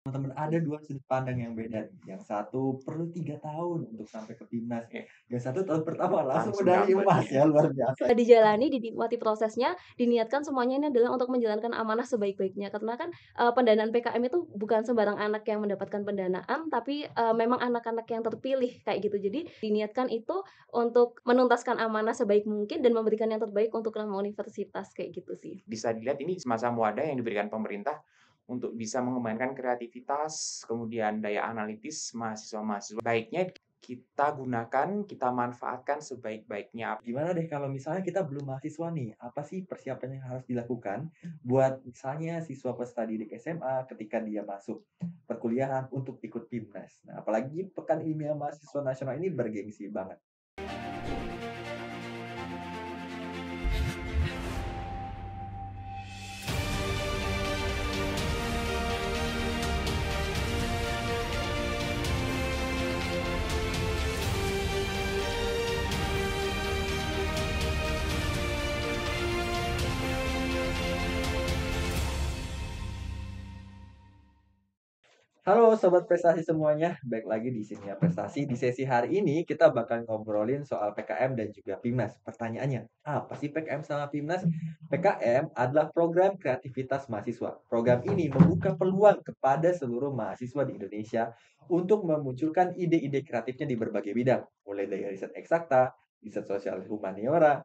Teman-teman, ada 2 sudut pandang yang beda nih. Yang satu perlu 3 tahun untuk sampai ke timnas, Oke, yang satu tahun pertama langsung langsung medali dapet emas ya. ya, luar biasa. Dijalani, dinikmati prosesnya, diniatkan semuanya ini adalah untuk menjalankan amanah sebaik-baiknya. Karena kan, pendanaan PKM itu bukan sembarang anak yang mendapatkan pendanaan, tapi, memang anak-anak yang terpilih, kayak gitu. Jadi diniatkan itu untuk menuntaskan amanah sebaik mungkin dan memberikan yang terbaik untuk nama universitas, kayak gitu sih. Bisa dilihat ini semacam wadah yang diberikan pemerintah untuk bisa mengembangkan kreativitas, kemudian daya analitis mahasiswa-mahasiswa. Baiknya kita gunakan, kita manfaatkan sebaik-baiknya. Gimana deh kalau misalnya kita belum mahasiswa nih, apa sih persiapan yang harus dilakukan buat misalnya siswa peserta didik SMA ketika dia masuk perkuliahan untuk ikut PIMNAS. Nah, apalagi Pekan Ilmiah Mahasiswa Nasional ini bergengsi banget. Halo Sobat Prestasi semuanya, baik lagi di sini ya Prestasi. Di sesi hari ini kita bakal ngobrolin soal PKM dan juga PIMNAS. Pertanyaannya, apa sih PKM sama PIMNAS? PKM adalah program kreativitas mahasiswa. Program ini membuka peluang kepada seluruh mahasiswa di Indonesia untuk memunculkan ide-ide kreatifnya di berbagai bidang, mulai dari riset eksakta, riset sosial humaniora,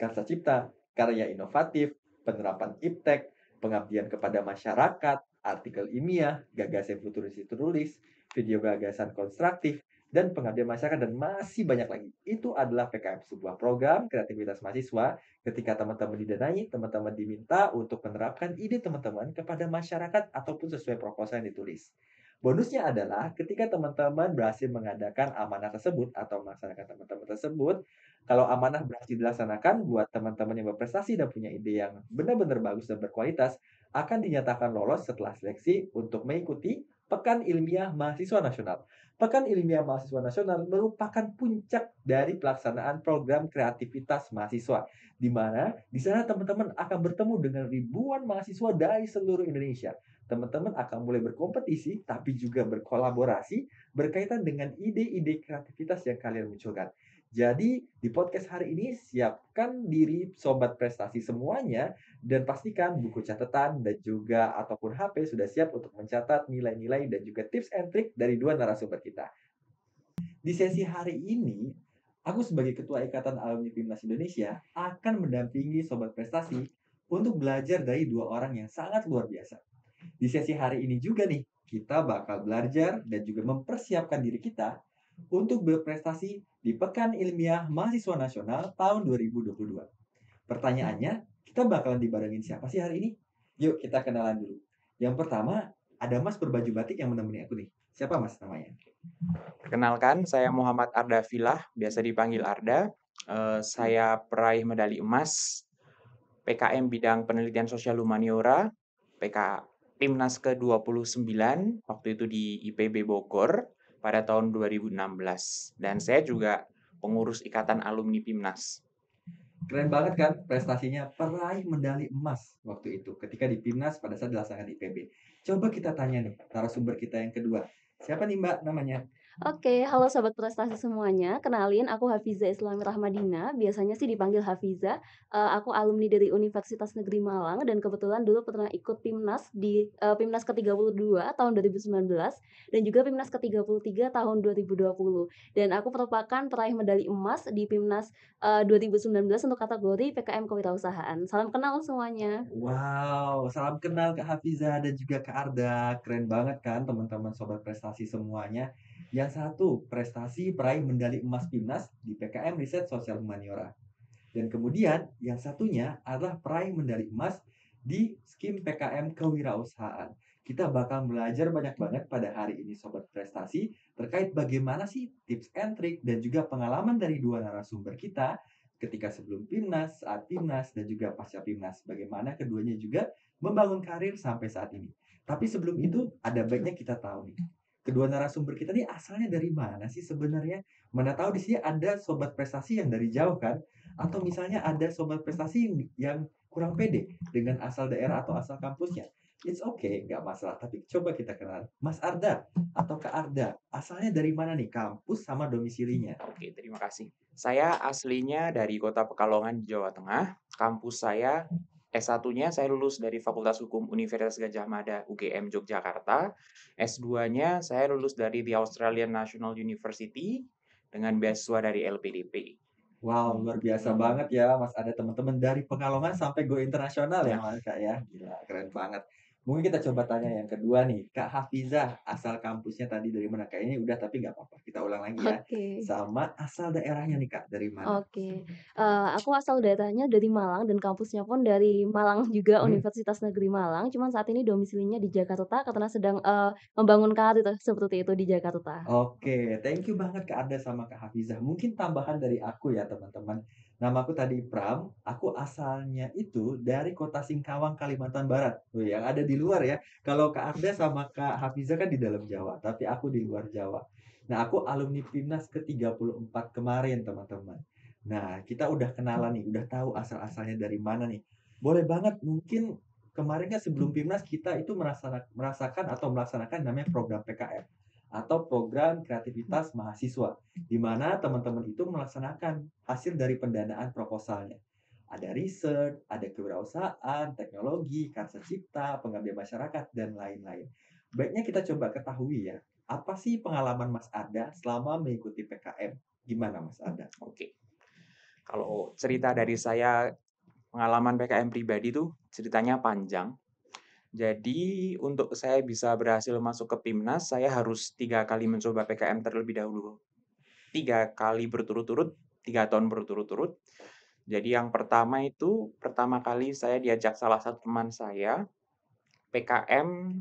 karsa cipta, karya inovatif, penerapan iptek, pengabdian kepada masyarakat, artikel ilmiah, gagasan futuristik tulis, video gagasan konstruktif, dan pengabdian masyarakat, dan masih banyak lagi. Itu adalah PKM, sebuah program kreativitas mahasiswa. Ketika teman-teman didanai, teman-teman diminta untuk menerapkan ide teman-teman kepada masyarakat ataupun sesuai proposal yang ditulis. Bonusnya adalah ketika teman-teman berhasil mengadakan amanah tersebut atau melaksanakan teman-teman tersebut, kalau amanah berhasil dilaksanakan buat teman-teman yang berprestasi dan punya ide yang benar-benar bagus dan berkualitas, akan dinyatakan lolos setelah seleksi untuk mengikuti Pekan Ilmiah Mahasiswa Nasional. Pekan Ilmiah Mahasiswa Nasional merupakan puncak dari pelaksanaan program kreativitas mahasiswa, di mana di sana teman-teman akan bertemu dengan ribuan mahasiswa dari seluruh Indonesia. Teman-teman akan mulai berkompetisi, tapi juga berkolaborasi berkaitan dengan ide-ide kreativitas yang kalian munculkan. Jadi, di podcast hari ini siapkan diri sobat prestasi semuanya dan pastikan buku catatan dan juga ataupun HP sudah siap untuk mencatat nilai-nilai dan juga tips and trick dari dua narasumber kita. Di sesi hari ini, aku sebagai Ketua Ikatan Alumni PIMNAS Indonesia akan mendampingi sobat prestasi untuk belajar dari dua orang yang sangat luar biasa. Di sesi hari ini juga nih, kita bakal belajar dan juga mempersiapkan diri kita untuk berprestasi di Pekan Ilmiah Mahasiswa Nasional tahun 2022. Pertanyaannya, kita bakalan dibarengin siapa sih hari ini? Yuk kita kenalan dulu. Yang pertama, ada Mas berbaju batik yang menemani aku nih. Siapa Mas namanya? Perkenalkan, saya Muhammad Arda Filah, biasa dipanggil Arda. Saya peraih medali emas PKM bidang penelitian sosial humaniora, PK Timnas ke-29, waktu itu di IPB Bogor pada tahun 2016. Dan saya juga pengurus Ikatan Alumni PIMNAS. Keren banget kan prestasinya, peraih medali emas waktu itu ketika di PIMNAS pada saat dilaksanakan di IPB. Coba kita tanya nih narasumber kita yang kedua. Siapa nih Mbak namanya? Oke, halo sobat prestasi semuanya. Kenalin, aku Hafiza Islami Rahmadina, biasanya sih dipanggil Hafiza. Aku alumni dari Universitas Negeri Malang dan kebetulan dulu pernah ikut PIMNAS di PIMNAS ke-32 tahun 2019 dan juga PIMNAS ke-33 tahun 2020. Dan aku merupakan peraih medali emas di PIMNAS 2019 untuk kategori PKM Kewirausahaan. Salam kenal semuanya. Wow, salam kenal Kak Hafiza dan juga Kak Arda. Keren banget kan teman-teman sobat prestasi semuanya. Yang satu, prestasi peraih medali emas PIMNAS di PKM Riset Sosial Humaniora. Dan kemudian yang satunya adalah peraih medali emas di skim PKM Kewirausahaan. Kita bakal belajar banyak banget pada hari ini sobat prestasi terkait bagaimana sih tips and trick dan juga pengalaman dari dua narasumber kita ketika sebelum PIMNAS, saat PIMNAS, dan juga pasca PIMNAS. Bagaimana keduanya juga membangun karir sampai saat ini. Tapi sebelum itu, ada baiknya kita tahu nih. Kedua narasumber kita nih asalnya dari mana sih sebenarnya? Mana tahu di sini ada sobat prestasi yang dari jauh kan? Atau misalnya ada sobat prestasi yang kurang pede dengan asal daerah atau asal kampusnya. It's okay, nggak masalah. Tapi coba kita kenal. Mas Arda atau Kak Arda, asalnya dari mana nih? Kampus sama domisilinya? Oke, terima kasih. Saya aslinya dari Kota Pekalongan, Jawa Tengah. Kampus saya S1-nya saya lulus dari Fakultas Hukum Universitas Gadjah Mada UGM Yogyakarta. S2-nya saya lulus dari The Australian National University dengan beasiswa dari LPDP. Wow, luar biasa banget ya, Mas. Ada teman-teman dari Pekalongan sampai go internasional ya, Ya. Mas Kak ya. Gila, keren banget. Mungkin kita coba tanya yang kedua nih, Kak Hafizah, asal kampusnya tadi dari mana? Kayaknya udah, tapi nggak apa-apa. Kita ulang lagi ya. Oke. Sama asal daerahnya nih, Kak, dari mana? Oke, aku asal daerahnya dari Malang dan kampusnya pun dari Malang juga, Hmm. Universitas Negeri Malang, cuman saat ini domisilinya di Jakarta karena sedang, membangun karir seperti itu di Jakarta. Oke, thank you banget Kak Arda sama Kak Hafizah. Mungkin tambahan dari aku ya teman-teman. Namaku tadi Pram, aku asalnya itu dari kota Singkawang, Kalimantan Barat. Tuh, yang ada di luar ya. Kalau Kak Arda sama Kak Hafizah kan di dalam Jawa, tapi aku di luar Jawa. Nah, aku alumni PIMNAS ke-34 kemarin teman-teman. Nah, kita udah kenalan nih, udah tahu asal-asalnya dari mana nih. Boleh banget mungkin kemarin kan sebelum PIMNAS kita itu merasakan atau melaksanakan namanya program PKM atau program kreativitas mahasiswa, di mana teman-teman itu melaksanakan hasil dari pendanaan proposalnya. Ada riset, ada kewirausahaan, teknologi, karsa cipta, pengabdian masyarakat, dan lain-lain. Baiknya kita coba ketahui ya, apa sih pengalaman Mas Arda selama mengikuti PKM? Gimana Mas Arda? Oke. Kalau cerita dari saya, pengalaman PKM pribadi tuh ceritanya panjang. Jadi untuk saya bisa berhasil masuk ke PIMNAS, saya harus 3 kali mencoba PKM terlebih dahulu. 3 kali berturut-turut, 3 tahun berturut-turut. Jadi yang pertama kali saya diajak salah satu teman saya, PKM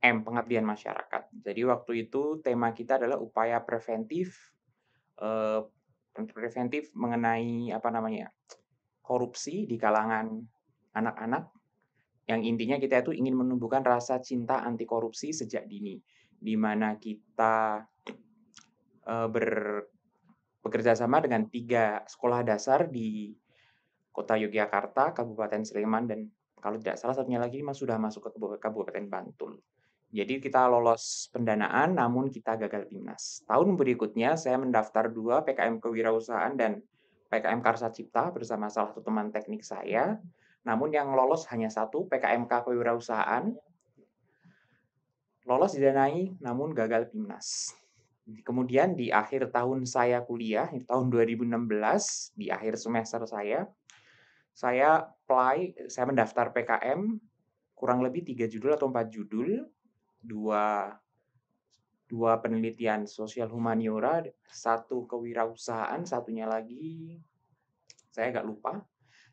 Pengabdian Masyarakat. Jadi waktu itu tema kita adalah upaya preventif mengenai korupsi di kalangan anak-anak. Yang intinya kita itu ingin menumbuhkan rasa cinta anti korupsi sejak dini, di mana kita bekerja sama dengan 3 sekolah dasar di Kota Yogyakarta, Kabupaten Sleman, dan kalau tidak salah satunya lagi sudah masuk ke Kabupaten Bantul. Jadi kita lolos pendanaan, namun kita gagal PIMNAS. Tahun berikutnya saya mendaftar 2 PKM Kewirausahaan dan PKM Karsa Cipta bersama salah satu teman teknik saya. Namun yang lolos hanya 1, PKMK Kewirausahaan. Lolos didanai, namun gagal PIMNAS. Kemudian di akhir tahun saya kuliah, di tahun 2016, di akhir semester saya mendaftar PKM, kurang lebih 3 judul atau 4 judul, 2 penelitian sosial humaniora, 1 kewirausahaan, satunya lagi saya agak lupa.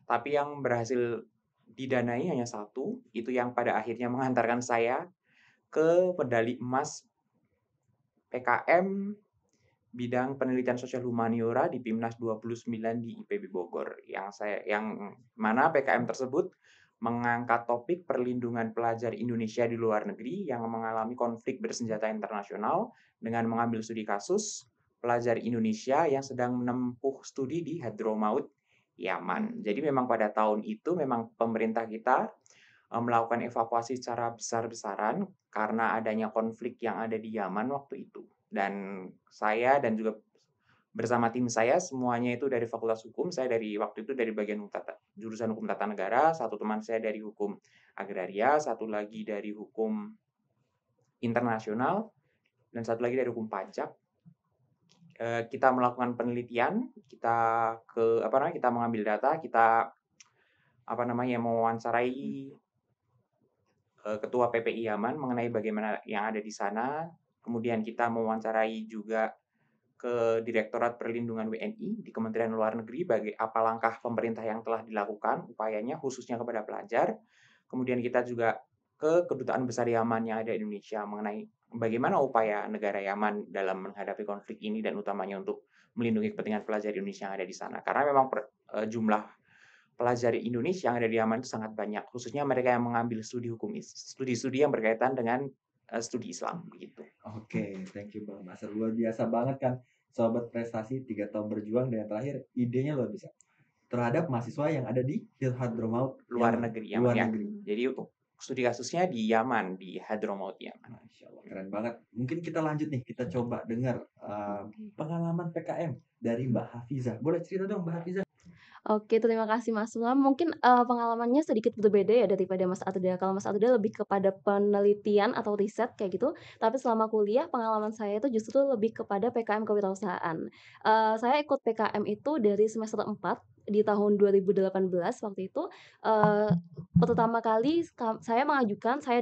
Tapi yang berhasil didanai hanya 1, itu yang pada akhirnya mengantarkan saya ke medali emas PKM bidang penelitian sosial humaniora di PIMNAS 29 di IPB Bogor. Yang mana PKM tersebut mengangkat topik perlindungan pelajar Indonesia di luar negeri yang mengalami konflik bersenjata internasional dengan mengambil studi kasus pelajar Indonesia yang sedang menempuh studi di Hadramaut, Yaman. Jadi memang pada tahun itu memang pemerintah kita melakukan evakuasi secara besar-besaran karena adanya konflik yang ada di Yaman waktu itu. Dan saya dan juga bersama tim saya semuanya itu dari Fakultas Hukum, saya waktu itu dari bagian jurusan Hukum Tata Negara, satu teman saya dari Hukum Agraria, satu lagi dari Hukum Internasional, dan satu lagi dari Hukum Pajak. Kita melakukan penelitian, kita mengambil data, kita mewawancarai Ketua PPI Yaman mengenai bagaimana yang ada di sana. Kemudian kita mewawancarai juga ke Direktorat Perlindungan WNI di Kementerian Luar Negeri apa langkah pemerintah yang telah dilakukan upayanya khususnya kepada pelajar. Kemudian kita juga ke Kedutaan Besar Yaman yang ada di Indonesia mengenai bagaimana upaya negara Yaman dalam menghadapi konflik ini dan utamanya untuk melindungi kepentingan pelajar Indonesia yang ada di sana. Karena memang jumlah pelajar Indonesia yang ada di Yaman itu sangat banyak, khususnya mereka yang mengambil studi yang berkaitan dengan studi Islam begitu. Oke, thank you Bang Nasir. Luar biasa banget kan, sobat prestasi 3 tahun berjuang dan yang terakhir idenya luar biasa terhadap mahasiswa yang ada di Hadramaut Luar Yaman. negeri Luar ya. negeri. Jadi studi kasusnya di Yaman, di Hadramaut, Yaman. Masya Allah, keren banget. Mungkin kita lanjut nih, kita coba dengar Oke. pengalaman PKM dari Mbak Hafizah. Boleh cerita dong Mbak Hafizah? Oke, terima kasih Mas Sulam. Mungkin, pengalamannya sedikit berbeda ya daripada Mas Arda. Kalau Mas Arda lebih kepada penelitian atau riset kayak gitu, tapi selama kuliah pengalaman saya itu justru lebih kepada PKM kewirausahaan. Saya ikut PKM itu dari semester 4 di tahun 2018 waktu itu, eee, pertama kali saya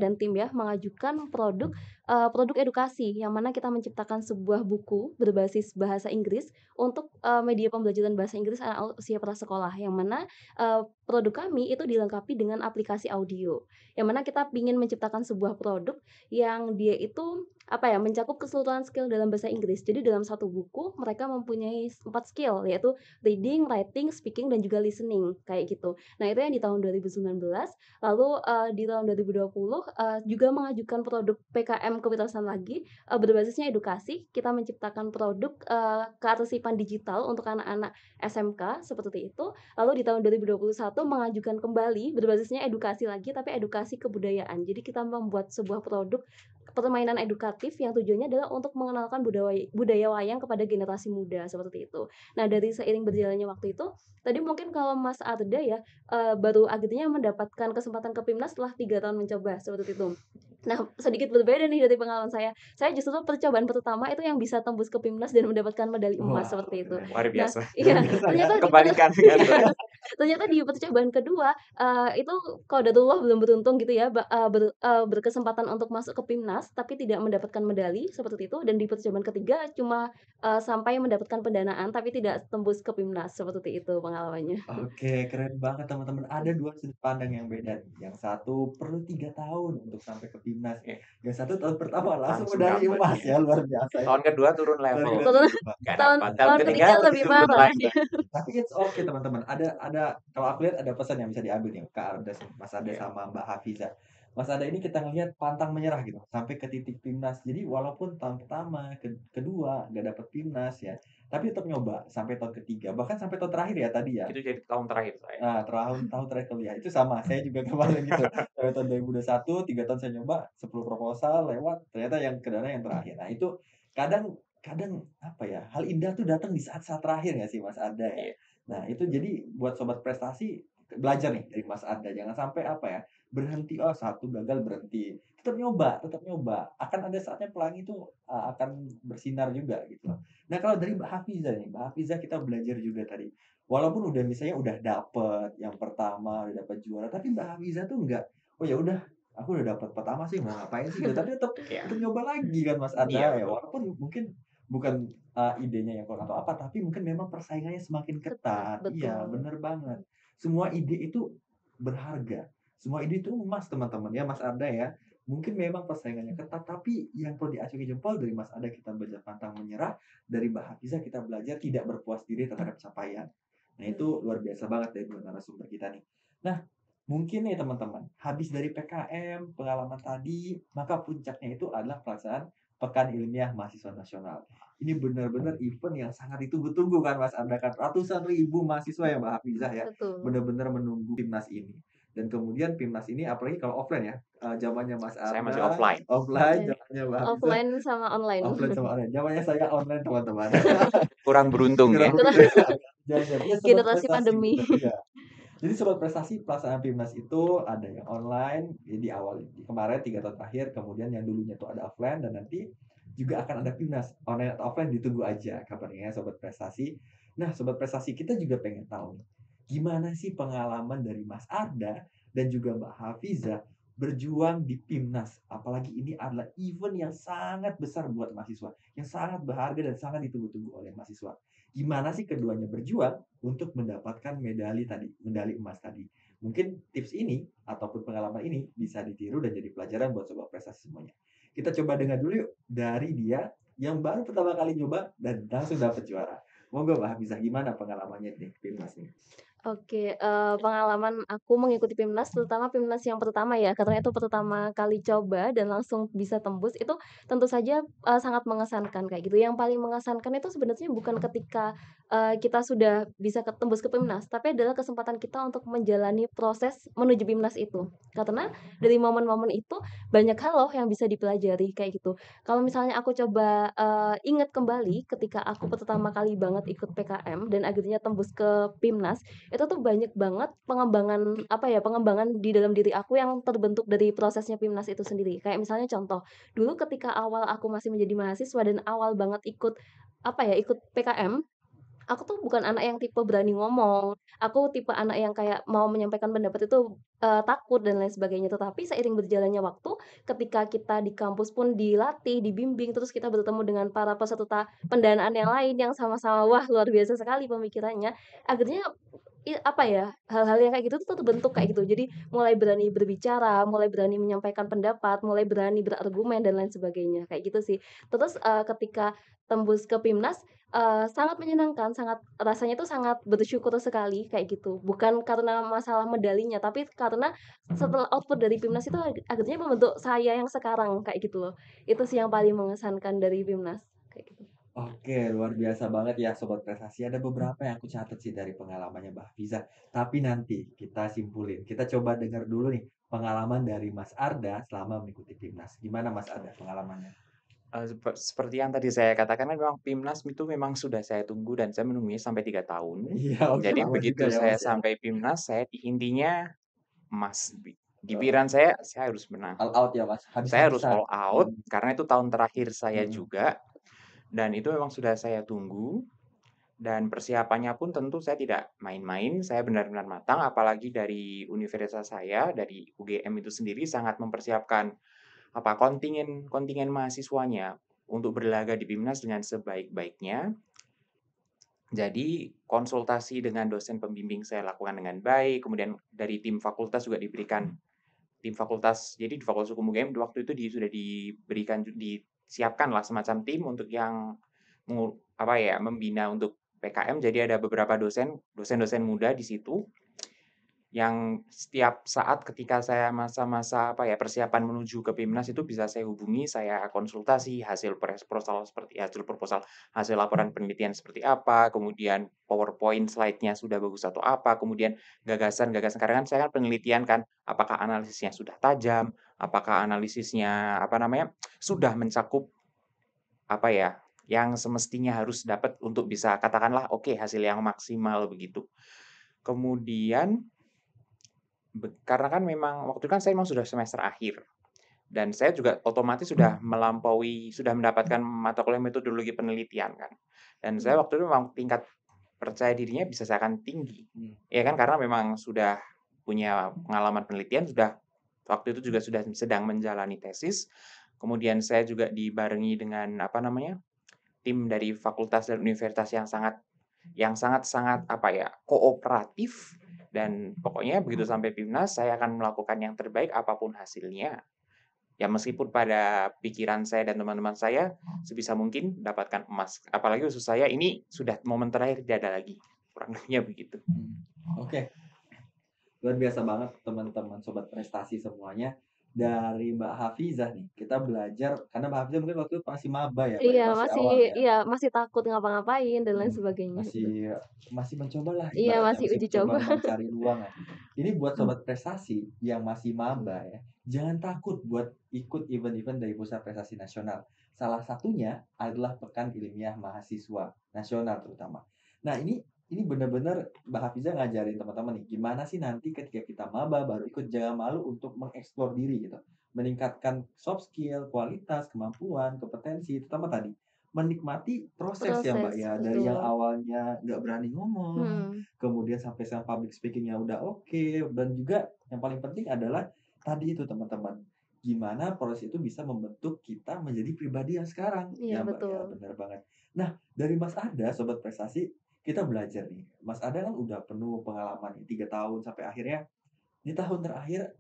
dan tim ya, mengajukan produk edukasi, yang mana kita menciptakan sebuah buku berbasis bahasa Inggris untuk, media pembelajaran bahasa Inggris anak usia prasekolah, yang mana, produk kami itu dilengkapi dengan aplikasi audio, yang mana kita ingin menciptakan sebuah produk yang dia itu, apa ya, mencakup keseluruhan skill dalam bahasa Inggris. Jadi dalam satu buku mereka mempunyai 4 skill, yaitu reading, writing, speaking, dan juga listening, kayak gitu. Nah, itu yang di tahun 2019, lalu, di tahun 2020, juga mengajukan produk PKM kewirausahaan lagi, berbasisnya edukasi. Kita menciptakan produk, kearsipan digital untuk anak-anak SMK seperti itu. Lalu di tahun 2021 mengajukan kembali berbasisnya edukasi lagi, tapi edukasi kebudayaan. Jadi kita membuat sebuah produk permainan edukatif yang tujuannya adalah untuk mengenalkan budaya budaya wayang kepada generasi muda, seperti itu. Nah, dari seiring berjalannya waktu itu, tadi mungkin kalau Mas Arda ya, baru akhirnya mendapatkan kesempatan ke PIMNAS setelah 3 tahun mencoba, seperti itu. Nah, sedikit berbeda nih dari pengalaman saya. Saya justru percobaan pertama itu yang bisa tembus ke PIMNAS dan mendapatkan medali emas, Wah, seperti itu. keren. Luar Nah biasa. Luar iya, biasa ya. ternyata Kebalikan kan tuh. ternyata di percobaan kedua, itu qadarullah belum beruntung gitu ya, berkesempatan untuk masuk ke PIMNAS, tapi tidak mendapatkan medali, seperti itu. Dan di percobaan ketiga cuma, sampai mendapatkan pendanaan, tapi tidak tembus ke PIMNAS, seperti itu pengalamannya. Oke, keren banget teman-teman. Ada 2 sudut pandang yang beda nih. Yang satu perlu 3 tahun untuk sampai ke PIMNAS. Oke, Yang satu tahun pertama langsung langsung medali dapet emas ya. ya, luar biasa itu. Tahun kedua turun Tahun level, kedua Terus turun, Mbak. nggak tahun dapat. Tahun tahun ketiga ketiga lebih ikut parah. lagi. Tapi it's okay teman-teman. Ada kalau aku lihat ada pesan yang bisa diambil nih Kak Arda, Mas Arda Iya. sama Mbak Hafiza. Mas Arda ini kita ngelihat pantang menyerah gitu sampai ke titik PIMNAS. Jadi walaupun tahun pertama, kedua nggak dapet PIMNAS ya, tapi tetap nyoba sampai tahun ketiga, bahkan sampai tahun terakhir ya tadi ya. Itu jadi tahun terakhir saya. Nah, tahun terakhir kuliah itu sama, saya juga kemarin gitu. Sampai tahun 2021, 3 tahun saya nyoba, 10 proposal lewat, ternyata yang kedana yang terakhir. Nah, itu kadang kadang apa ya, hal indah tuh datang di saat-saat terakhir nggak sih Mas Arda ya? Iya. Nah, itu jadi buat sobat prestasi belajar nih dari Mas Arda, jangan sampai apa ya, berhenti, oh satu gagal berhenti. Tetap nyoba tetap nyoba. Akan ada saatnya pelangi itu, akan bersinar juga gitu loh. Nah, kalau dari Mbak Hafizah nih, Mbak Hafizah kita belajar juga tadi. Walaupun udah misalnya udah dapet yang pertama, udah dapet juara, tapi Mbak Hafizah tuh enggak, "Oh ya udah, aku udah dapet pertama sih, mau ngapain sih?" Gitu. Tapi tetap Iya. tetap nyoba lagi kan Mas Iya, Arda ya, betul. walaupun mungkin bukan, idenya yang kurang atau apa, tapi mungkin memang persaingannya semakin Ketat, ketat. Iya, betul. bener banget. Semua ide itu berharga, semua ide itu emas teman-teman ya Mas Arda ya. Mungkin memang persaingannya ketat, tapi yang perlu diacungi jempol dari Mas Arda kita belajar pantang menyerah, dari Mbak Hafizah kita belajar tidak berpuas diri terhadap capaian. Nah, itu luar biasa banget dari dua narasumber kita nih. Nah, mungkin nih teman-teman, habis dari PKM, pengalaman tadi, maka puncaknya itu adalah pelaksanaan Pekan Ilmiah Mahasiswa Nasional. Ini benar-benar event yang sangat ditunggu-tunggu kan Mas Anda kan. Ratusan ribu mahasiswa ya Mbak Hafizah ya, Betul. benar-benar menunggu PIMNAS ini. Dan kemudian PIMNAS ini apalagi kalau offline ya, zamannya Mas Saya masih Arda, offline. offline, Oke. zamannya Mbak Hafizah, Offline sama online. offline sama online. Zamannya saya online teman-teman. Kurang beruntung ya. Kurang lebih jangan ya sobat Generasi prestasi pandemi. gitu, iya. Jadi sobat prestasi pelaksanaan PIMNAS itu ada yang online di awal kemarin 3 tahun terakhir, kemudian yang dulunya itu ada offline dan nanti juga akan ada PIMNAS online atau offline, ditunggu aja kabarnya ya sobat prestasi. Nah, sobat prestasi kita juga pengen tahu nih, gimana sih pengalaman dari Mas Arda dan juga Mbak Hafiza berjuang di PIMNAS. Apalagi ini adalah event yang sangat besar buat mahasiswa, yang sangat berharga dan sangat ditunggu-tunggu oleh mahasiswa. Gimana sih keduanya berjuang untuk mendapatkan medali emas tadi. Mungkin tips ini ataupun pengalaman ini bisa ditiru dan jadi pelajaran buat sobat prestasi semuanya. Kita coba dengar dulu yuk dari dia yang baru pertama kali nyoba dan langsung dapat juara. Monggo Mbak Hafizah, gimana pengalamannya nih PIMNAS nih? Oke, pengalaman aku mengikuti PIMNAS, terutama PIMNAS yang pertama ya, karena itu pertama kali coba dan langsung bisa tembus, itu tentu saja, sangat mengesankan kayak gitu. Yang paling mengesankan itu sebenarnya bukan ketika, kita sudah bisa tembus ke PIMNAS, tapi adalah kesempatan kita untuk menjalani proses menuju PIMNAS itu. Karena dari momen-momen itu banyak hal loh yang bisa dipelajari kayak gitu. Kalau misalnya aku coba, ingat kembali ketika aku pertama kali banget ikut PKM dan akhirnya tembus ke PIMNAS, itu tuh banyak banget pengembangan, apa ya, pengembangan di dalam diri aku yang terbentuk dari prosesnya PIMNAS itu sendiri. Kayak misalnya contoh, dulu ketika awal aku masih menjadi mahasiswa dan awal banget ikut, apa ya, ikut PKM, aku tuh bukan anak yang tipe berani ngomong, aku tipe anak yang kayak mau menyampaikan pendapat itu, takut dan lain sebagainya. Tetapi seiring berjalannya waktu, ketika kita di kampus pun dilatih, dibimbing, terus kita bertemu dengan para peserta pendanaan yang lain yang sama-sama, wah luar biasa sekali pemikirannya, akhirnya apa ya, hal-hal yang kayak gitu tuh terbentuk kayak gitu. Jadi mulai berani berbicara, mulai berani menyampaikan pendapat, mulai berani berargumen dan lain sebagainya, kayak gitu sih. Terus, ketika tembus ke PIMNAS, sangat menyenangkan, sangat rasanya tuh sangat bersyukur sekali kayak gitu. Bukan karena masalah medalinya, tapi karena setelah output dari PIMNAS itu akhirnya membentuk saya yang sekarang, kayak gitu loh. Itu sih yang paling mengesankan dari PIMNAS, kayak gitu. Oke, luar biasa banget ya Sobat Prestasi. Ada beberapa yang aku catat sih dari pengalamannya Mbak Hafiza. Tapi nanti kita simpulin. Kita coba dengar dulu nih pengalaman dari Mas Arda selama mengikuti Timnas. Gimana Mas Arda pengalamannya? Seperti yang tadi saya katakan kan memang PIMNAS itu memang sudah saya tunggu dan saya menunggunya sampai 3 tahun. Iya, oke Jadi lama juga begitu ya saya Mas ya. sampai PIMNAS, saya intinya emas. Di Eh, pikiran saya harus menang. All out ya Mas, Saya harus habis-habisan. all out karena itu tahun terakhir saya Hmm. juga dan itu memang sudah saya tunggu dan persiapannya pun tentu saya tidak main-main, saya benar-benar matang apalagi dari universitas saya, dari UGM itu sendiri sangat mempersiapkan kontingen kontingen mahasiswanya untuk berlaga di PIMNAS dengan sebaik-baiknya. Jadi konsultasi dengan dosen pembimbing saya lakukan dengan baik, kemudian dari tim fakultas juga diberikan tim fakultas. Jadi di Fakultas Hukum UGM waktu itu sudah diberikan disiapkanlah semacam tim untuk yang membina untuk PKM. Jadi ada beberapa dosen-dosen muda di situ yang setiap saat ketika saya masa-masa persiapan menuju ke PIMNAS itu bisa saya hubungi, saya konsultasi hasil proposal, hasil laporan penelitian seperti apa, kemudian PowerPoint slide-nya sudah bagus atau apa, kemudian gagasan-gagasan karena kan saya kan penelitian kan, apakah analisisnya sudah tajam, apakah analisisnya sudah mencakup yang semestinya harus dapat untuk bisa katakanlah oke hasil yang maksimal begitu. Kemudian karena kan memang waktu itu kan saya memang sudah semester akhir dan saya juga otomatis sudah sudah mendapatkan mata kuliah metodologi penelitian kan. Dan saya Mmm. waktu itu memang tingkat percaya dirinya bisa saya akan tinggi. Hmm. Ya kan karena memang sudah punya pengalaman penelitian, waktu itu juga sudah sedang menjalani tesis. Kemudian saya juga dibarengi dengan tim dari fakultas dan universitas yang sangat-sangat kooperatif dan pokoknya begitu sampai PIMNAS saya akan melakukan yang terbaik apapun hasilnya. Ya meskipun pada pikiran saya dan teman-teman saya sebisa mungkin dapatkan emas. Apalagi khusus saya ini sudah momen terakhir tidak ada lagi. Kurang lebihnya begitu. Oke, luar biasa banget teman-teman Sobat Prestasi semuanya. Dari Mbak Hafizah nih, kita belajar karena Mbak Hafizah mungkin waktu itu masih maba ya Mbak Iya, ya, masih masih awal ya. iya, masih takut ngapa-ngapain dan lain Mhm, sebagainya, masih gitu. masih mencobalah Iya, ibaratnya, masih masih uji mencoba coba. mencari ruangan. Ini buat sobat prestasi yang masih maba ya, jangan takut buat ikut event-event dari Pusat Prestasi Nasional. Salah satunya adalah Pekan Ilmiah Mahasiswa Nasional terutama. Nah ini benar-benar Mbak Hafizah ngajarin teman-teman nih, gimana sih nanti ketika kita maba baru ikut, jangan malu untuk mengeksplor diri gitu. Meningkatkan soft skill, kualitas, kemampuan, kompetensi, terutama tadi menikmati proses ya, Mbak, Proses, ya. Dari yang betul. awalnya nggak berani ngomong, Mhm, kemudian sampai sekarang public speaking-nya udah oke, dan juga yang paling penting adalah tadi itu teman-teman, gimana proses itu bisa membentuk kita menjadi pribadi yang sekarang, iya ya, Mbak, ya, betul. benar banget. Nah, dari Mas Ada, Sobat Prestasi, kita belajar nih. Mas Ada kan udah penuh pengalaman nih, 3 tahun sampai akhirnya di tahun terakhir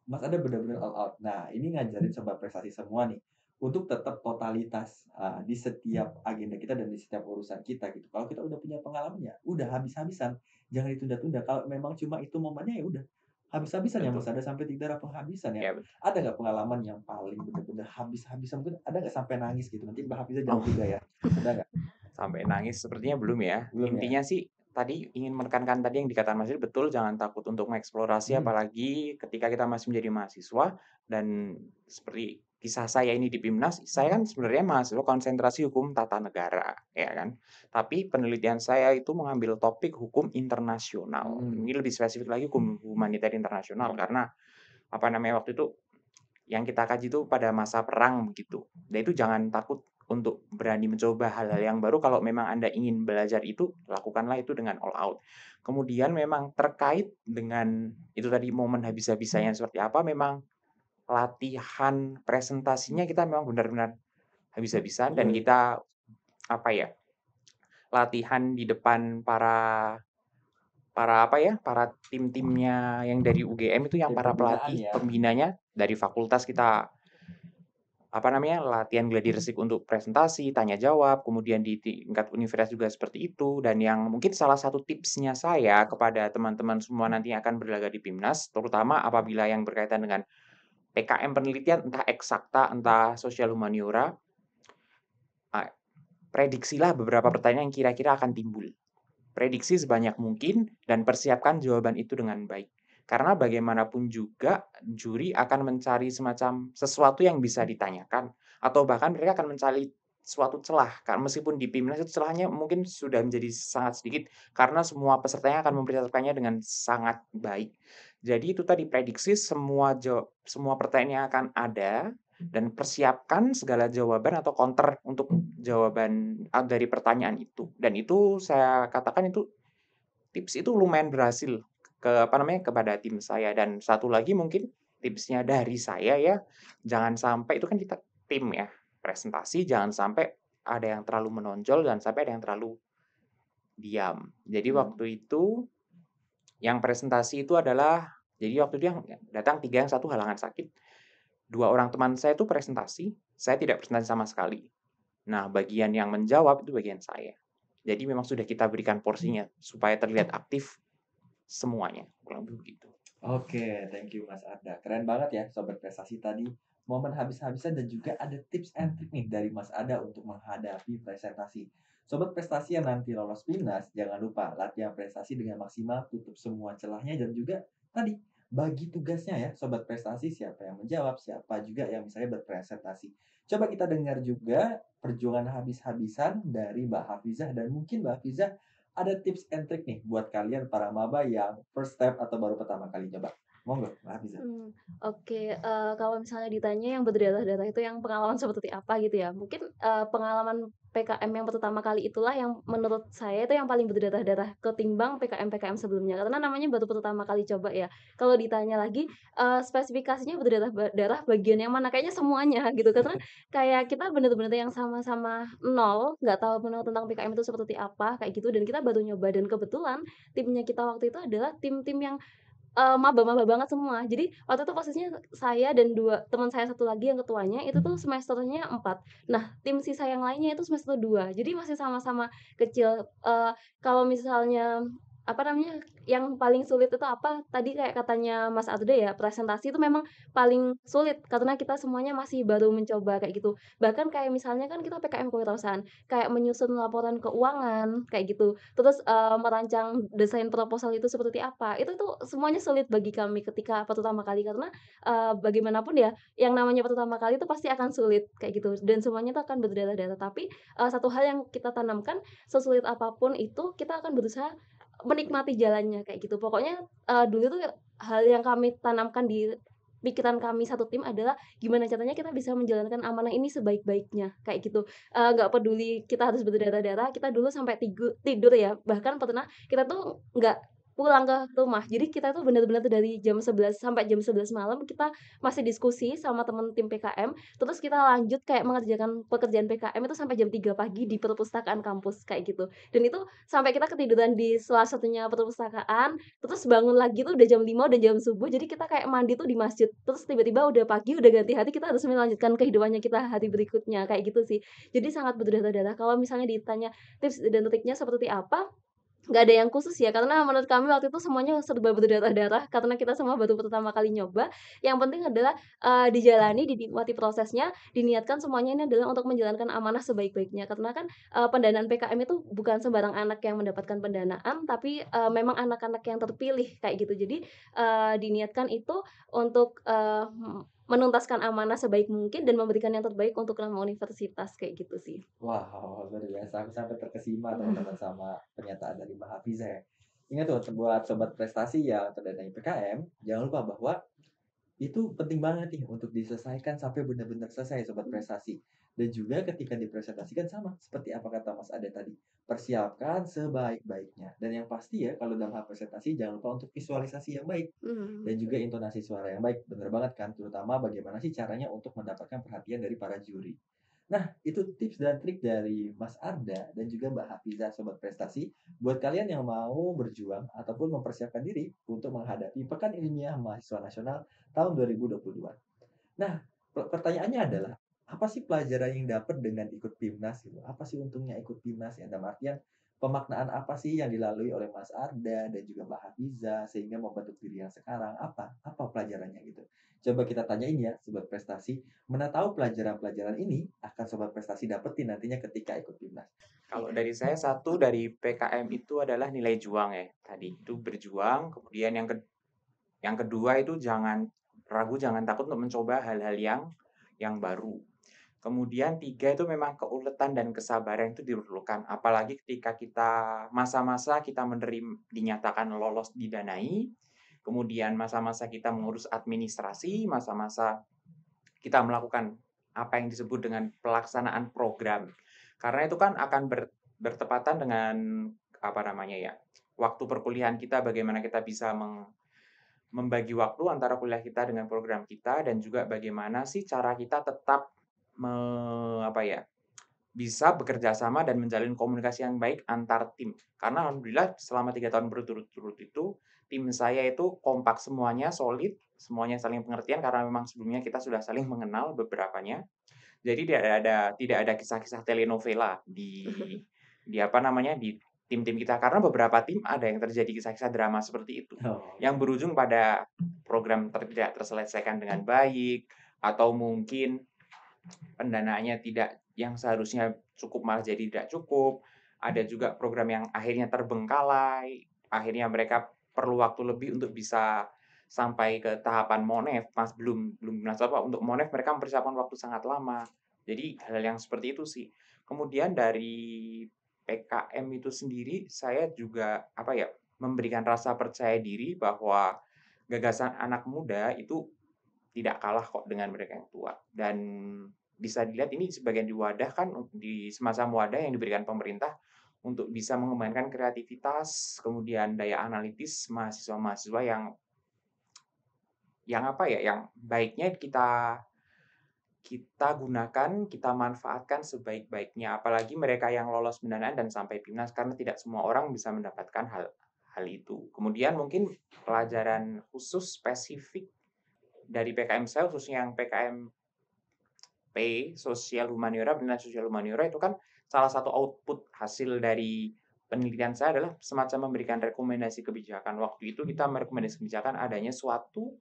Mas Ada benar-benar all out. Nah, ini ngajarin Sobat Prestasi semua nih, untuk tetap totalitas di setiap agenda kita dan di setiap urusan kita gitu. Kalau kita udah punya pengalaman ya udah habis-habisan, jangan ditunda-tunda. Kalau memang cuma itu momennya ya udah habis-habisan ya Mas, Betul. ada sampai tidak ada penghabisan ya. Ya, betul. Ada nggak pengalaman yang paling benar-benar habis-habisan mungkin ada nggak sampai nangis gitu? Nanti Mbak Hafizah jawab Oh, juga ya. Ada nggak? sampai nangis sepertinya belum ya. Belum ya? Intinya sih tadi ingin menekankan tadi yang dikatakan Mas Yudi, betul, jangan takut untuk mengeksplorasi Mhm, apalagi ketika kita masih menjadi mahasiswa. Dan seperti kisah saya ini di PIMNAS, saya kan sebenarnya mahasiswa konsentrasi hukum tata negara, ya kan. Tapi penelitian saya itu mengambil topik hukum internasional. mhm. Ini lebih spesifik lagi hukum humaniter internasional karena apa namanya waktu itu yang kita kaji itu pada masa perang begitu. Dan itu jangan takut untuk berani mencoba hal-hal yang baru. Kalau memang Anda ingin belajar itu, lakukanlah itu dengan all out. Kemudian memang terkait dengan itu tadi momen habis-habisannya seperti apa, memang latihan presentasinya kita memang benar-benar habis-habisan dan kita apa ya, latihan di depan para para apa ya, para tim-timnya yang dari UGM itu yang Tim para pembinaan pelatih, ya? pembinanya dari fakultas kita apa namanya, latihan gladi resik untuk presentasi, tanya jawab, kemudian di tingkat universitas juga seperti itu. Dan yang mungkin salah satu tipsnya saya kepada teman-teman semua nanti yang akan berlaga di PIMNAS, terutama apabila yang berkaitan dengan PKM penelitian, entah eksakta, entah sosial humaniora, ah, prediksilah beberapa pertanyaan yang kira-kira akan timbul. Prediksi sebanyak mungkin dan persiapkan jawaban itu dengan baik. Karena bagaimanapun juga juri akan mencari semacam sesuatu yang bisa ditanyakan atau bahkan mereka akan mencari suatu celah. Karena meskipun di PIMNAS itu celahnya mungkin sudah menjadi sangat sedikit karena semua pesertanya akan mempersiapkannya dengan sangat baik. Jadi itu tadi prediksi semua pertanyaan yang akan ada dan persiapkan segala jawaban atau counter untuk jawaban dari pertanyaan itu. Dan itu saya katakan itu tips itu lumayan berhasil apa namanya, kepada tim saya. Dan satu lagi mungkin tipsnya dari saya ya, jangan sampai itu kan kita tim ya, presentasi jangan sampai ada yang terlalu menonjol, jangan sampai ada yang terlalu diam. Jadi waktu itu yang presentasi itu adalah jadi waktu itu yang datang 3, yang satu halangan sakit. 2 orang teman saya itu presentasi, saya tidak presentasi sama sekali. Nah, bagian yang menjawab itu bagian saya. Jadi memang sudah kita berikan porsinya supaya terlihat aktif semuanya, kurang lebih begitu. Oke, thank you Mas Arda. Keren banget ya Sobat Prestasi tadi. Momen habis-habisan dan juga ada tips and trick nih dari Mas Arda untuk menghadapi presentasi. Sobat Prestasi yang nanti lolos PIMNAS, jangan lupa latihan prestasi dengan maksimal, tutup semua celahnya dan juga tadi bagi tugasnya ya Sobat Prestasi, siapa yang menjawab, siapa juga yang misalnya berpresentasi. Coba kita dengar juga perjuangan habis-habisan dari Mbak Hafizah dan mungkin Mbak Hafizah ada tips and trick nih buat kalian para maba yang first step atau baru pertama kali coba. Monggo, Mbak Hafizah. Oke, kalau misalnya ditanya yang berdarah-darah itu yang pengalaman seperti apa gitu ya, mungkin, pengalaman PKM yang pertama kali itulah yang menurut saya itu yang paling berdarah-darah ketimbang PKM-PKM sebelumnya, karena namanya baru pertama kali coba ya. Kalau ditanya lagi, spesifikasinya berdarah bagian yang mana, kayaknya semuanya gitu, karena kayak kita bener-bener yang sama-sama nol, nggak tahu benar tentang PKM itu seperti apa, kayak gitu, dan kita baru nyoba dan kebetulan timnya kita waktu itu adalah tim-tim yang maba-maba banget semua. Jadi waktu itu posisinya saya dan 2 teman saya satu lagi yang ketuanya itu tuh semesternya 4. Nah, tim sisa yang lainnya itu semester 2. Jadi masih sama-sama kecil. Kalau misalnya, apa namanya, yang paling sulit itu apa, tadi kayak katanya Mas Arda ya, presentasi itu memang paling sulit karena kita semuanya masih baru mencoba kayak gitu. Bahkan kayak misalnya kan kita PKM kewirausahaan, kayak menyusun laporan keuangan kayak gitu. Terus, merancang desain proposal itu seperti apa, itu tuh semuanya sulit bagi kami ketika pertama kali karena, bagaimanapun ya, yang namanya pertama kali itu pasti akan sulit kayak gitu dan semuanya itu akan berdarah-darah. Tapi, satu hal yang kita tanamkan, sesulit apapun itu kita akan berusaha menikmati jalannya kayak gitu. Pokoknya, dulu tuh hal yang kami tanamkan di pikiran kami satu tim adalah gimana caranya kita bisa menjalankan amanah ini sebaik-baiknya, kayak gitu. Nggak peduli kita harus berdarah-darah, kita dulu sampai tidur ya, bahkan pernah kita tuh nggak pulang ke rumah. Jadi kita tuh bener-bener dari jam 11 sampai jam 11 malam kita masih diskusi sama temen tim PKM, terus kita lanjut kayak mengerjakan pekerjaan PKM itu sampai jam 3 pagi di perpustakaan kampus, kayak gitu. Dan itu sampai kita ketiduran di salah satunya perpustakaan, terus bangun lagi tuh udah jam 5 udah jam subuh, jadi kita kayak mandi tuh di masjid. Terus tiba-tiba udah pagi, udah ganti hari, kita harus melanjutkan kehidupannya kita hari berikutnya, kayak gitu sih. Jadi sangat berdarah-darah. Kalau misalnya ditanya tips dan triknya seperti apa, nggak ada yang khusus ya, karena menurut kami waktu itu semuanya serba berdarah-darah, karena kita semua baru pertama kali nyoba. Yang penting adalah, dijalani, dinikmati prosesnya, diniatkan semuanya ini adalah untuk menjalankan amanah sebaik-baiknya. Karena kan, pendanaan PKM itu bukan sembarang anak yang mendapatkan pendanaan, tapi, memang anak-anak yang terpilih, kayak gitu. Jadi, diniatkan itu untuk, menuntaskan amanah sebaik mungkin dan memberikan yang terbaik untuk nama universitas, kayak gitu sih. Wow, luar biasa. Aku sampai terkesima teman-teman sama pernyataan dari Mbak Hafiza ya. Ingat tuh buat sobat prestasi yang terdanai PKM, jangan lupa bahwa itu penting banget nih untuk diselesaikan sampai benar-benar selesai sobat prestasi. Dan juga ketika dipresentasikan sama seperti apa kata Mas Ade tadi, persiapkan sebaik-baiknya. Dan yang pasti ya kalau dalam hal presentasi jangan lupa untuk visualisasi yang baik Mhm. dan juga intonasi suara yang baik. Bener banget kan, terutama bagaimana sih caranya untuk mendapatkan perhatian dari para juri. Nah, itu tips dan trik dari Mas Arda dan juga Mbak Hafiza Sobat Prestasi buat kalian yang mau berjuang ataupun mempersiapkan diri untuk menghadapi Pekan Ilmiah Mahasiswa Nasional tahun 2022. Nah, pertanyaannya adalah, apa sih pelajaran yang dapat dengan ikut PIMNAS gitu? Apa sih untungnya ikut PIMNAS ya? Dalam artian, pemaknaan apa sih yang dilalui oleh Mas Arda dan juga Mbak Hafiza sehingga membentuk diri yang sekarang? Apa pelajarannya gitu? Coba kita tanyain ya, Sobat Prestasi. Mana tahu pelajaran-pelajaran ini akan Sobat Prestasi dapetin nantinya ketika ikut PIMNAS. Kalau dari saya, satu dari PKM itu adalah nilai juang ya. Tadi itu berjuang, kemudian yang kedua itu jangan ragu, jangan takut untuk mencoba hal-hal yang baru. Kemudian tiga itu memang keuletan dan kesabaran itu diperlukan. Apalagi ketika kita masa-masa kita dinyatakan lolos didanai, kemudian masa-masa kita mengurus administrasi, masa-masa kita melakukan apa yang disebut dengan pelaksanaan program. Karena itu kan akan bertepatan dengan apa namanya ya, waktu perkuliahan kita, bagaimana kita bisa membagi waktu antara kuliah kita dengan program kita, dan juga bagaimana sih cara kita tetap apa ya, bisa bekerja sama dan menjalin komunikasi yang baik antar tim. Karena alhamdulillah selama 3 tahun berturut-turut itu, tim saya itu kompak semuanya, solid, semuanya saling pengertian karena memang sebelumnya kita sudah saling mengenal beberapanya. Jadi tidak ada kisah-kisah telenovela di apa namanya, di tim-tim kita. Karena beberapa tim ada yang terjadi kisah-kisah drama seperti itu, Oh, yang berujung pada program tidak terselesaikan dengan baik, atau mungkin pendanaannya tidak yang seharusnya cukup malah jadi tidak cukup. Ada juga program yang akhirnya terbengkalai, akhirnya mereka perlu waktu lebih untuk bisa sampai ke tahapan Monef, belum apa untuk Monef mereka mempersiapkan waktu sangat lama. Jadi hal yang seperti itu sih. Kemudian dari PKM itu sendiri saya juga apa ya, memberikan rasa percaya diri bahwa gagasan anak muda itu tidak kalah kok dengan mereka yang tua. Dan bisa dilihat ini sebagian diwadahkan di semacam wadah yang diberikan pemerintah untuk bisa mengembangkan kreativitas, kemudian daya analitis mahasiswa-mahasiswa yang apa ya, yang baiknya kita gunakan, kita manfaatkan sebaik-baiknya. Apalagi mereka yang lolos pendanaan dan sampai PIMNAS, karena tidak semua orang bisa mendapatkan hal itu. Kemudian mungkin pelajaran khusus spesifik dari PKM saya, khususnya yang PKM Sosial Humaniora, penilaian Sosial Humaniora itu kan salah satu output hasil dari penelitian saya adalah semacam memberikan rekomendasi kebijakan. Waktu itu kita merekomendasi kebijakan adanya suatu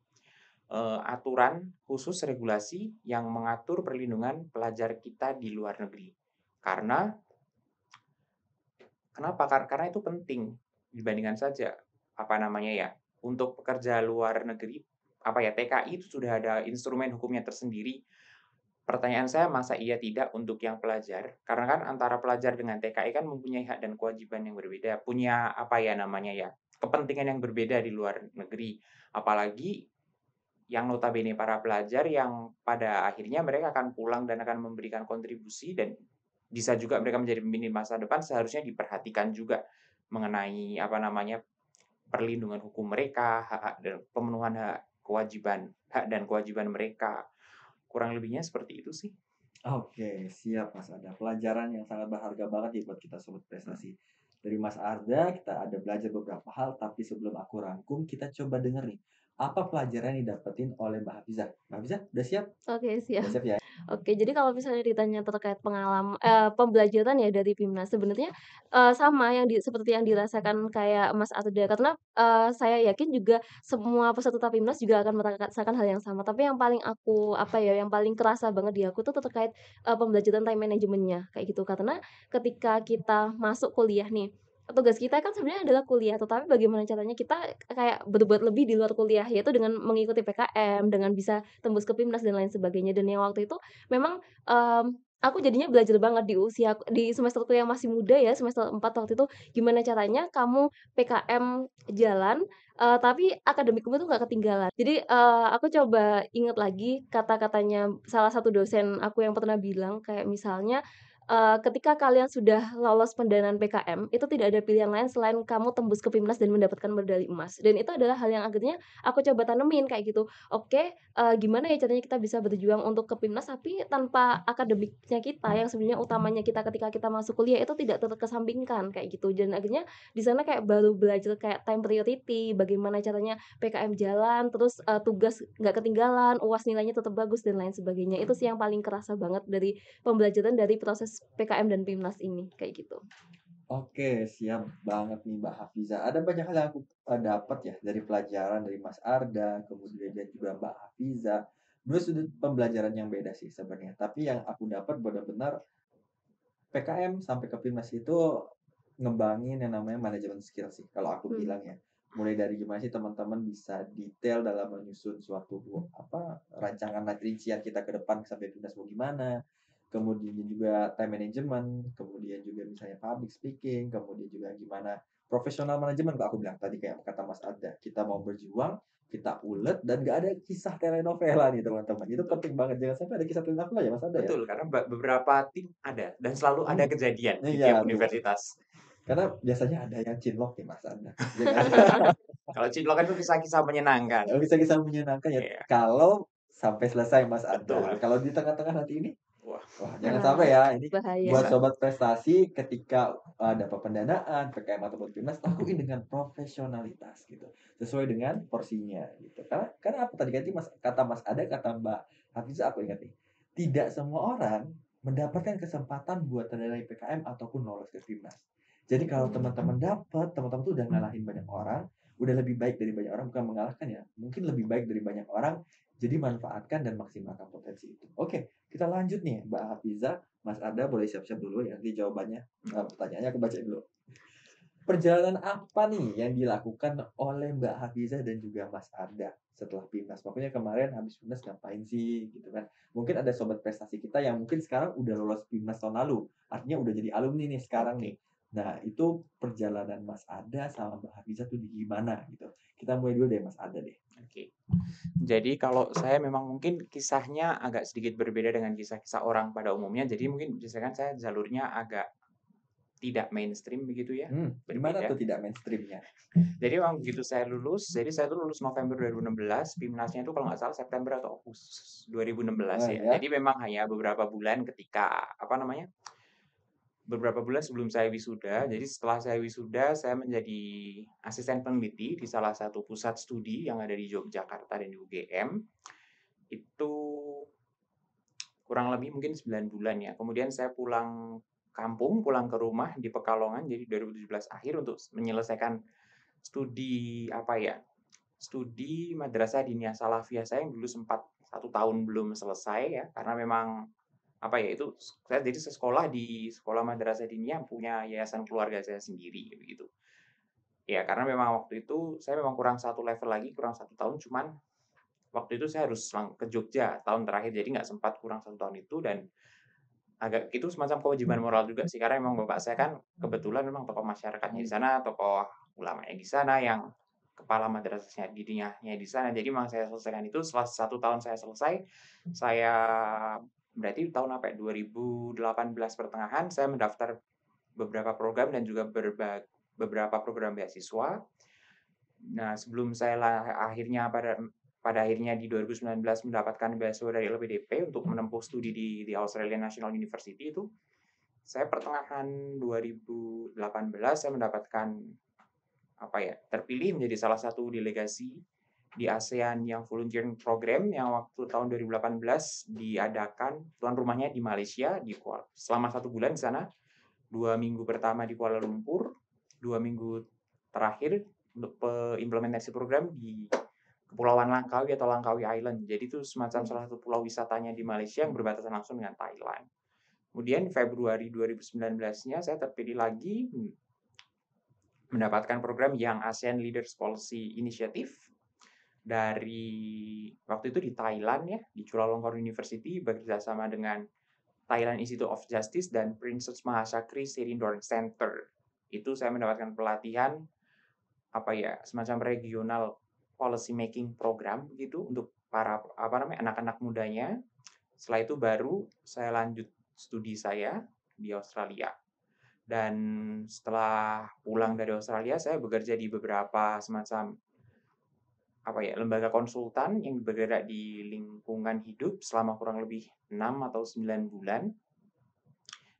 aturan khusus regulasi yang mengatur perlindungan pelajar kita di luar negeri. Kenapa? Karena itu penting dibandingkan saja apa namanya ya, untuk pekerja luar negeri apa ya, TKI itu sudah ada instrumen hukumnya tersendiri. Pertanyaan saya, masa iya tidak untuk yang pelajar? Karena kan antara pelajar dengan TKI kan mempunyai hak dan kewajiban yang berbeda, punya apa ya namanya ya, kepentingan yang berbeda di luar negeri. Apalagi yang notabene para pelajar yang pada akhirnya mereka akan pulang dan akan memberikan kontribusi, dan bisa juga mereka menjadi pemimpin masa depan, seharusnya diperhatikan juga mengenai apa namanya, perlindungan hukum mereka, hak dan pemenuhan hak dan kewajiban mereka. Kurang lebihnya seperti itu sih. Oke, siap Mas Arda. Pelajaran yang sangat berharga banget ya buat kita sobat prestasi. Dari Mas Arda kita ada belajar beberapa hal, tapi sebelum aku rangkum, kita coba denger nih. Apa pelajaran yang didapetin oleh Mbak Hafizah? Mbak Hafizah, udah siap? Oke, siap. Udah siap ya? Oke, jadi kalau misalnya ditanya terkait pembelajaran ya dari PIMNAS, sebenarnya, sama seperti yang dirasakan kayak Mas Arda, karena, saya yakin juga semua peserta PIMNAS juga akan merasakan hal yang sama. Tapi yang paling aku, apa ya, yang paling kerasa banget di aku tuh terkait, pembelajaran time management-nya, kayak gitu. Karena ketika kita masuk kuliah nih, tugas kita kan sebenarnya adalah kuliah, tetapi bagaimana caranya kita kayak berbuat lebih di luar kuliah, yaitu dengan mengikuti PKM, dengan bisa tembus ke PIMNAS dan lain sebagainya. Dan yang waktu itu memang, aku jadinya belajar banget di semesterku yang masih muda ya, semester 4 waktu itu, gimana caranya kamu PKM jalan, tapi akademikmu tuh nggak ketinggalan. Jadi, aku coba inget lagi kata-katanya salah satu dosen aku yang pernah bilang, kayak misalnya, "Ketika kalian sudah lolos pendanaan PKM, itu tidak ada pilihan lain selain kamu tembus ke PIMNAS dan mendapatkan medali emas." Dan itu adalah hal yang akhirnya aku coba tanemin kayak gitu. Oke, gimana ya caranya kita bisa berjuang untuk ke PIMNAS, tapi tanpa akademiknya kita yang sebenarnya utamanya kita ketika kita masuk kuliah itu tidak terkesampingkan, kayak gitu. Dan akhirnya di sana kayak baru belajar kayak time priority, bagaimana caranya PKM jalan, terus, tugas nggak ketinggalan, UAS nilainya tetap bagus dan lain sebagainya. Itu sih yang paling kerasa banget dari pembelajaran dari proses PKM dan PIMNAS ini, kayak gitu. Oke, siap banget nih Mbak Hafizah. Ada banyak hal yang aku dapat ya dari pelajaran dari Mas Arda, kemudian dan juga Mbak Hafizah. Dua sudut pembelajaran yang beda sih sebenarnya. Tapi yang aku dapat benar-benar PKM sampai ke PIMNAS itu ngembangin yang namanya manajemen skill sih, kalau aku Hmm. bilang ya. Mulai dari gimana sih teman-teman bisa detail dalam menyusun suatu rancangan rincian kita ke depan sampai PIMNAS mau gimana. Kemudian juga time management, kemudian juga misalnya public speaking, kemudian juga gimana profesional manajemen kalau aku bilang tadi kayak kata Mas Ada. Kita mau berjuang, kita ulet dan gak ada kisah telenovela nih teman-teman. Itu Betul. penting banget. Jangan sampai ada kisah telenovela ya Mas Ada ya. Betul, karena beberapa tim ada dan selalu ada kejadian di Iya, tiap betul. universitas. Karena biasanya ada yang cinlok nih Mas Anda, ya kan? Kalau cinlok itu kisah-kisah menyenangkan. Kisah-kisah menyenangkan ya, Iya, kalau sampai selesai Mas Anda. betul. Kalau di tengah-tengah nanti ini, Wah, wah jangan Nah, sampai ya. Ini bahaya. buat bisa. sobat prestasi ketika dapat pendanaan, PKM ataupun PIMNAS, lakuin dengan profesionalitas gitu. Sesuai dengan porsinya gitu. Karena apa tadi kata Mas Ada, kata Mbak Hafizah aku ingat nih. Tidak semua orang mendapatkan kesempatan buat terdanai PKM ataupun lolos ke PIMNAS. Jadi kalau teman-teman dapat, teman-teman tuh udah ngalahin banyak orang, udah lebih baik dari banyak orang, bukan mengalahkan ya, mungkin lebih baik dari banyak orang. Jadi manfaatkan dan maksimalkan potensi itu. Oke, kita lanjut nih Mbak Hafizah, Mas Arda boleh siap-siap dulu ya nanti jawabannya. Pertanyaannya aku baca dulu. Perjalanan apa nih yang dilakukan oleh Mbak Hafizah dan juga Mas Arda setelah PIMNAS? Pokoknya kemarin habis PIMNAS ngapain sih gitu kan. Mungkin ada sobat prestasi kita yang mungkin sekarang udah lolos PIMNAS tahun lalu. Artinya udah jadi alumni nih sekarang nih. Oke. Nah, itu perjalanan Mas Arda sama Mbak Hafizah tuh gimana gitu. Kita mulai dulu deh Mas Arda deh. Oke. Jadi kalau saya memang mungkin kisahnya agak sedikit berbeda dengan kisah-kisah orang pada umumnya. Jadi mungkin misalkan saya jalurnya agak tidak mainstream begitu ya, Gimana berbeda. tuh tidak mainstreamnya? Jadi memang begitu saya lulus, jadi saya tuh lulus November 2016, PIMNAS-nya itu kalau nggak salah September atau Agustus 2016 ya. Ya. Jadi memang hanya beberapa bulan ketika beberapa bulan sebelum saya wisuda. Jadi setelah saya wisuda, saya menjadi asisten peneliti di salah satu pusat studi yang ada di Yogyakarta dan di UGM. Itu kurang lebih mungkin 9 bulan ya. Kemudian saya pulang kampung, pulang ke rumah di Pekalongan, jadi 2017 akhir untuk menyelesaikan studi studi Madrasah Diniyah Salafiyah saya yang dulu sempat 1 tahun belum selesai ya, karena memang itu saya jadi sekolah di sekolah Madrasah Diniyah punya yayasan keluarga saya sendiri begitu. Ya karena memang waktu itu saya memang kurang 1 level lagi, kurang 1 tahun, cuman waktu itu saya harus ke Jogja tahun terakhir, jadi nggak sempat kurang 1 tahun itu, dan agak itu semacam kewajiban moral juga sih, karena memang bapak saya kan kebetulan memang tokoh masyarakatnya di sana, tokoh ulamanya di sana, yang kepala madrasahnya diniyahnya di sana. Jadi memang saya selesaikan itu. Setelah 1 tahun saya selesai, saya berarti tahun 2018 pertengahan saya mendaftar beberapa program dan juga beberapa program beasiswa. Nah, sebelum saya pada akhirnya di 2019 mendapatkan beasiswa dari LPDP untuk menempuh studi di Australian National University itu, saya pertengahan 2018 saya mendapatkan terpilih menjadi salah satu delegasi di ASEAN yang volunteering program yang waktu tahun 2018 diadakan tuan rumahnya di Malaysia selama 1 bulan di sana, 2 minggu pertama di Kuala Lumpur, 2 minggu terakhir untuk implementasi program di Kepulauan Langkawi atau Langkawi Island. Jadi itu semacam salah satu pulau wisatanya di Malaysia yang berbatasan langsung dengan Thailand. Kemudian Februari 2019-nya saya terpilih lagi mendapatkan program Young ASEAN Leaders Policy Initiative dari waktu itu di Thailand ya, di Chulalongkorn University bekerjasama dengan Thailand Institute of Justice dan Princess Mahasakri Sirindorn Center. Itu saya mendapatkan pelatihan semacam regional policy making program gitu untuk para anak-anak mudanya. Setelah itu baru saya lanjut studi saya di Australia. Dan setelah pulang dari Australia, saya bekerja di beberapa semacam lembaga konsultan yang bergerak di lingkungan hidup selama kurang lebih 6 atau 9 bulan.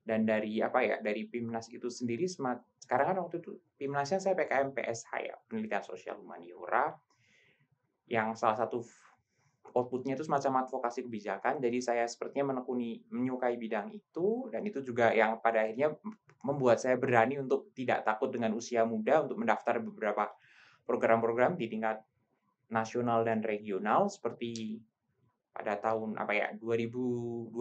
Dan dari dari PIMNAS itu sendiri sekarang kan waktu itu PIMNASnya saya PKM PSH ya, Penelitian Sosial Humaniora, yang salah satu outputnya itu semacam advokasi kebijakan. Jadi saya sepertinya menyukai bidang itu, dan itu juga yang pada akhirnya membuat saya berani untuk tidak takut dengan usia muda untuk mendaftar beberapa program-program di tingkat nasional dan regional, seperti pada tahun 2022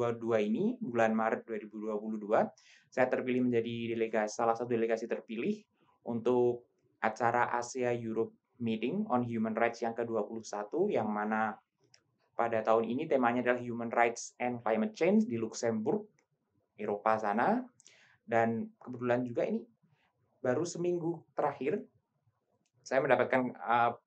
ini, bulan Maret 2022, saya terpilih menjadi salah satu delegasi terpilih untuk acara Asia Europe Meeting on Human Rights yang ke-21, yang mana pada tahun ini temanya adalah Human Rights and Climate Change di Luxembourg, Eropa sana. Dan kebetulan juga ini baru seminggu terakhir saya mendapatkan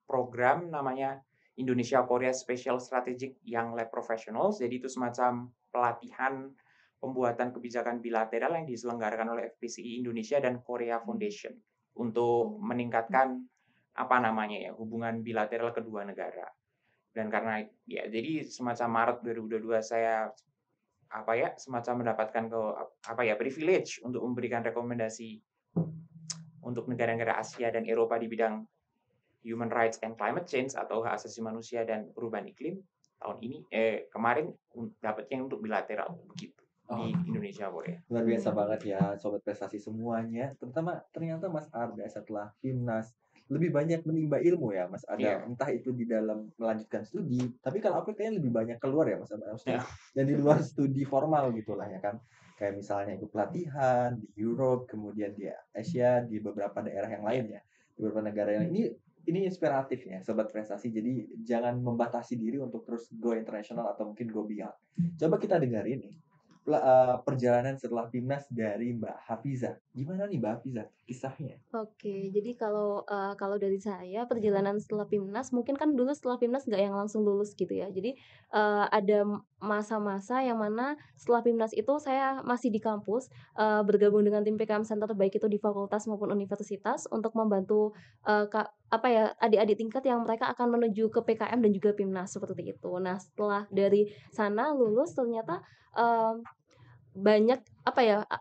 program namanya Indonesia Korea Special Strategic Young Lab Professionals. Jadi itu semacam pelatihan pembuatan kebijakan bilateral yang diselenggarakan oleh FPCI Indonesia dan Korea Foundation untuk meningkatkan hubungan bilateral kedua negara. Dan karena jadi semacam Maret 2022 saya semacam mendapatkan privilege untuk memberikan rekomendasi untuk negara-negara Asia dan Eropa di bidang Human Rights and Climate Change atau hak asasi manusia dan perubahan iklim. Tahun ini kemarin dapatnya untuk bilateral begitu di Indonesia Korea. Luar biasa banget ya sobat prestasi semuanya. Ternyata Mas Arda setelah PIMNAS lebih banyak menimba ilmu ya Mas Arda. Entah itu di dalam melanjutkan studi, tapi kalau aku kayaknya lebih banyak keluar ya Mas Arda. Dan di luar studi formal gitulah ya kan. Kayak misalnya ikut pelatihan di Europe, kemudian di Asia, di beberapa daerah yang lain ya. Di beberapa negara yang ini inspiratif ya sobat prestasi. Jadi jangan membatasi diri untuk terus go international atau mungkin go beyond. Coba kita dengerin nih perjalanan setelah PIMNAS dari Mbak Hafiza. Gimana nih Mbak Hafiza kisahnya? Oke, jadi kalau dari saya perjalanan setelah PIMNAS, mungkin kan dulu setelah PIMNAS nggak yang langsung lulus gitu ya. Jadi ada masa-masa yang mana setelah PIMNAS itu saya masih di kampus, bergabung dengan tim PKM Center baik itu di fakultas maupun universitas untuk membantu adik-adik tingkat yang mereka akan menuju ke PKM dan juga PIMNAS seperti itu. Nah, setelah dari sana lulus ternyata banyak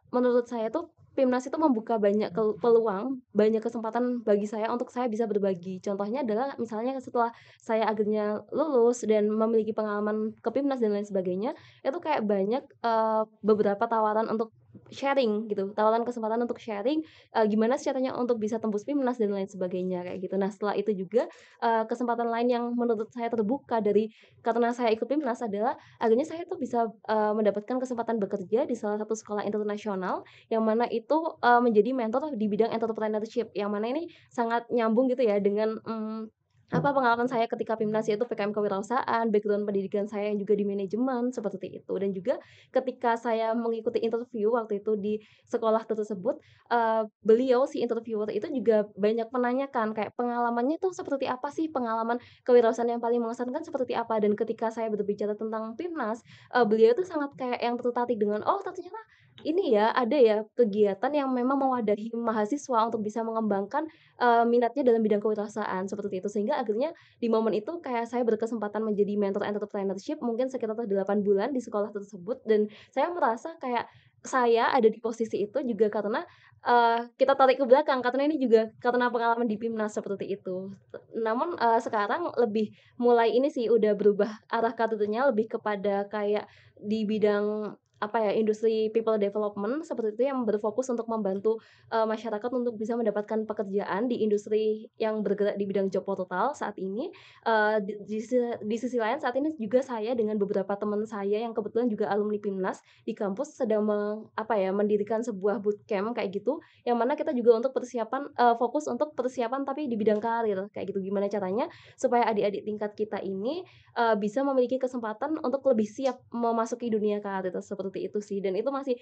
menurut saya tuh PIMNAS itu membuka banyak peluang, banyak kesempatan bagi saya untuk saya bisa berbagi. Contohnya adalah misalnya setelah saya akhirnya lulus dan memiliki pengalaman ke PIMNAS dan lain sebagainya, itu kayak banyak beberapa tawaran untuk sharing gitu, tawaran kesempatan untuk sharing gimana sih caranya untuk bisa tembus PIMNAS dan lain sebagainya kayak gitu. Nah, setelah itu juga kesempatan lain yang menurut saya terbuka karena saya ikut PIMNAS adalah akhirnya saya tuh bisa mendapatkan kesempatan bekerja di salah satu sekolah internasional yang mana itu menjadi mentor di bidang entrepreneurship, yang mana ini sangat nyambung gitu ya dengan pengalaman saya ketika PIMNAS, yaitu PKM kewirausahaan, background pendidikan saya yang juga di manajemen seperti itu. Dan juga ketika saya mengikuti interview waktu itu di sekolah tersebut, beliau si interviewer itu juga banyak menanyakan kayak pengalamannya tuh seperti apa sih, pengalaman kewirausahaan yang paling mengesankan seperti apa. Dan ketika saya berbicara tentang PIMNAS, beliau itu sangat kayak yang tertarik dengan, "Oh ternyata ini ya, ada ya kegiatan yang memang mewadahi mahasiswa untuk bisa mengembangkan, minatnya dalam bidang kewirausahaan, seperti itu. Sehingga akhirnya di momen itu kayak saya berkesempatan menjadi mentor entrepreneurship mungkin sekitar 8 bulan di sekolah tersebut dan saya merasa kayak saya ada di posisi itu juga karena, kita tarik ke belakang karena ini juga karena pengalaman di PIMNAS seperti itu. Namun, sekarang lebih mulai ini sih udah berubah arah karirnya lebih kepada kayak di bidang apa ya, industri people development seperti itu yang berfokus untuk membantu, masyarakat untuk bisa mendapatkan pekerjaan di industri yang bergerak di bidang job portal saat ini. Di sisi lain saat ini juga saya dengan beberapa teman saya yang kebetulan juga alumni PIMNAS di kampus sedang apa ya, mendirikan sebuah bootcamp kayak gitu, yang mana kita juga untuk persiapan fokus untuk persiapan tapi di bidang karir kayak gitu. Gimana caranya supaya adik-adik tingkat kita ini bisa memiliki kesempatan untuk lebih siap memasuki dunia karir, seperti itu sih. Dan itu masih,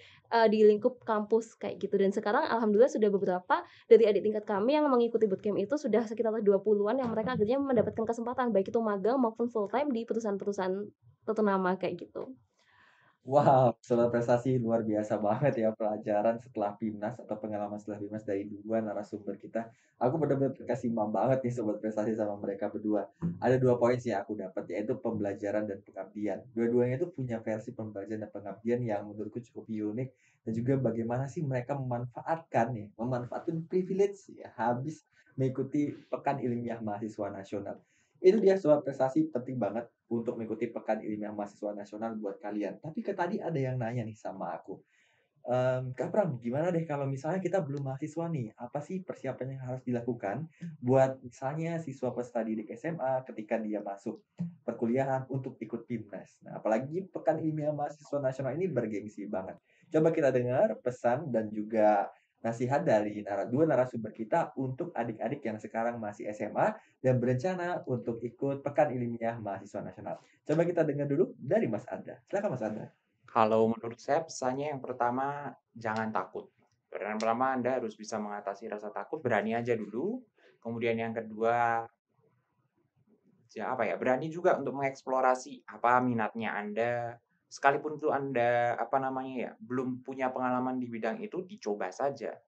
di lingkup kampus kayak gitu. Dan sekarang alhamdulillah sudah beberapa dari adik tingkat kami yang mengikuti bootcamp itu sudah sekitar 20-an yang mereka akhirnya mendapatkan kesempatan, baik itu magang maupun full time di perusahaan-perusahaan ternama kayak gitu. Wow, soal prestasi luar biasa banget ya pelajaran setelah PIMNAS atau pengalaman setelah PIMNAS dari dua narasumber kita. Aku benar-benar terkesima banget nih sobat prestasi sama mereka berdua. Ada 2 poin sih yang aku dapat yaitu pembelajaran dan pengabdian. Dua-duanya itu punya versi pembelajaran dan pengabdian yang menurutku cukup unik dan juga bagaimana sih mereka memanfaatkan privilege ya habis mengikuti Pekan Ilmiah Mahasiswa Nasional. Itu dia soal prestasi penting banget untuk mengikuti Pekan Ilmiah Mahasiswa Nasional buat kalian. Tapi tadi ada yang nanya nih sama aku, "Kak Pram, gimana deh kalau misalnya kita belum mahasiswa nih, apa sih persiapan yang harus dilakukan buat misalnya siswa peserta didik SMA ketika dia masuk perkuliahan untuk ikut PIMNAS?" Nah, apalagi Pekan Ilmiah Mahasiswa Nasional ini bergengsi banget. Coba kita dengar pesan dan juga nasihat dari dua narasumber kita untuk adik-adik yang sekarang masih SMA dan berencana untuk ikut Pekan Ilmiah Mahasiswa Nasional. Coba kita dengar dulu dari Mas Andra. Silakan Mas Andra. Kalau menurut saya pesannya yang pertama, jangan takut. Yang pertama Anda harus bisa mengatasi rasa takut, berani aja dulu. Kemudian yang kedua, berani juga untuk mengeksplorasi apa minatnya Anda. Sekalipun itu Anda belum punya pengalaman di bidang itu, dicoba saja.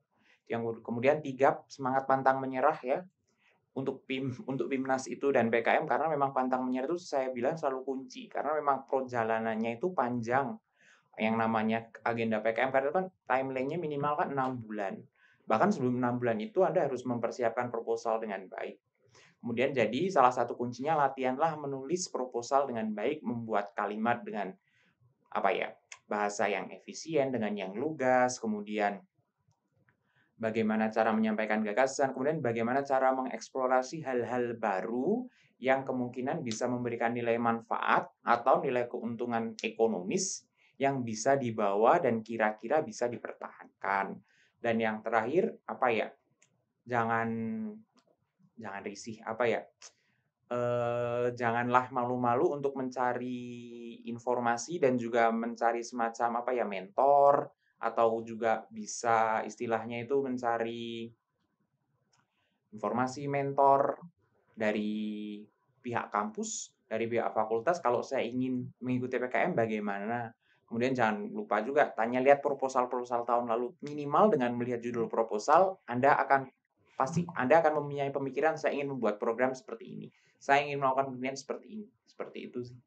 Yang kemudian tiga, semangat pantang menyerah ya. Untuk PIMNAS itu dan PKM karena memang pantang menyerah itu saya bilang selalu kunci karena memang perjalanannya itu panjang. Yang namanya agenda PKM karena kan timeline-nya minimal kan 6 bulan. Bahkan sebelum 6 bulan itu Anda harus mempersiapkan proposal dengan baik. Kemudian jadi salah satu kuncinya latihanlah menulis proposal dengan baik, membuat kalimat dengan bahasa yang efisien, dengan yang lugas, kemudian bagaimana cara menyampaikan gagasan, kemudian bagaimana cara mengeksplorasi hal-hal baru yang kemungkinan bisa memberikan nilai manfaat atau nilai keuntungan ekonomis yang bisa dibawa dan kira-kira bisa dipertahankan. Dan yang terakhir, jangan jangan risih, janganlah malu-malu untuk mencari informasi dan juga mencari semacam mentor atau juga bisa istilahnya itu mencari informasi mentor dari pihak kampus, dari pihak fakultas kalau saya ingin mengikuti PKM bagaimana. Kemudian jangan lupa juga lihat proposal-proposal tahun lalu. Minimal dengan melihat judul proposal, Anda akan mempunyai pemikiran saya ingin membuat program seperti ini. Saya ingin melakukan penelitian seperti ini. Seperti itu sih.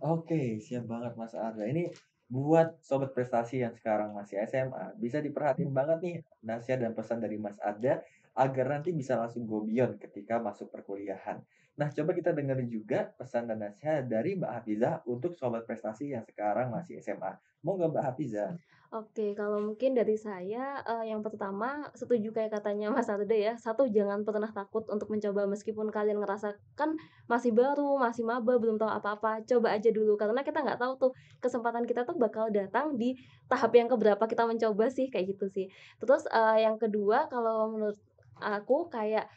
Oke, siap banget Mas Arda. Ini buat sobat prestasi yang sekarang masih SMA, bisa diperhatiin banget nih nasihat dan pesan dari Mas Arda agar nanti bisa langsung go beyond ketika masuk perkuliahan. Nah, coba kita dengerin juga pesan dan nasihat dari Mbak Hafizah untuk sobat prestasi yang sekarang masih SMA. Mau nggak Mbak Hafizah? Oke, kalau mungkin dari saya, yang pertama setuju kayak katanya Mas Arda ya, satu jangan pernah takut untuk mencoba meskipun kalian ngerasa kan masih baru, masih maba, belum tahu apa-apa, coba aja dulu karena kita nggak tahu tuh kesempatan kita tuh bakal datang di tahap yang keberapa kita mencoba sih, kayak gitu sih. Terus, yang kedua kalau menurut aku kayak,